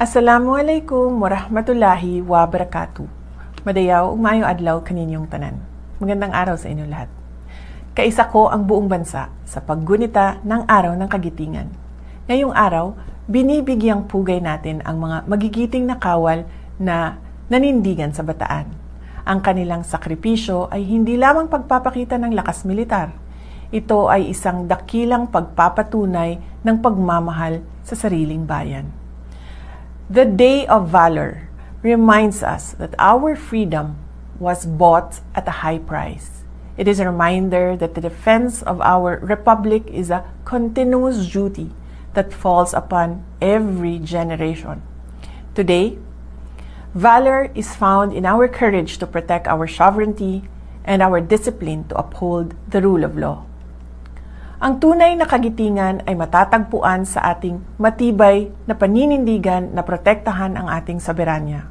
Assalamualaikum warahmatullahi wabarakatuh. Madayaw ug maayong adlaw kaninyong tanan. Magandang araw sa inyo lahat. Kaisa ko ang buong bansa sa paggunita ng Araw ng Kagitingan. Ngayong araw, binibigyang pugay natin ang mga magigiting na kawal na nanindigan sa Bataan. Ang kanilang sakripisyo ay hindi lamang pagpapakita ng lakas militar. Ito ay isang dakilang pagpapatunay ng pagmamahal sa sariling bayan. The Day of Valor reminds us that our freedom was bought at a high price. It is a reminder that the defense of our republic is a continuous duty that falls upon every generation. Today, valor is found in our courage to protect our sovereignty and our discipline to uphold the rule of law. Ang tunay na kagitingan ay matatagpuan sa ating matibay na paninindigan na protektahan ang ating soberanya.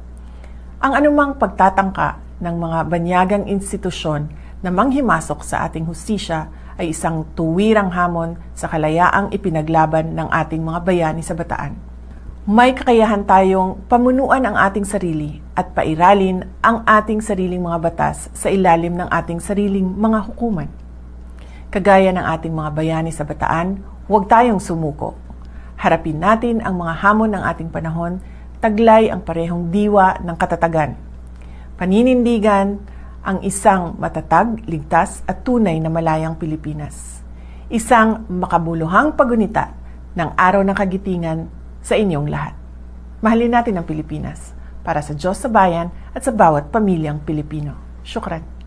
Ang anumang pagtatangka ng mga banyagang institusyon na manghimasok sa ating hustisya ay isang tuwirang hamon sa kalayaang ipinaglaban ng ating mga bayani sa Bataan. May kakayahan tayong pamunuan ang ating sarili at pairalin ang ating sariling mga batas sa ilalim ng ating sariling mga hukuman. Kagaya ng ating mga bayani sa Bataan, huwag tayong sumuko. Harapin natin ang mga hamon ng ating panahon, taglay ang parehong diwa ng katatagan. Paninindigan ang isang matatag, ligtas at tunay na malayang Pilipinas. Isang makabuluhang pagunita ng Araw ng Kagitingan sa inyong lahat. Mahalin natin ang Pilipinas para sa Diyos sa bayan at sa bawat pamilyang Pilipino. Syukran.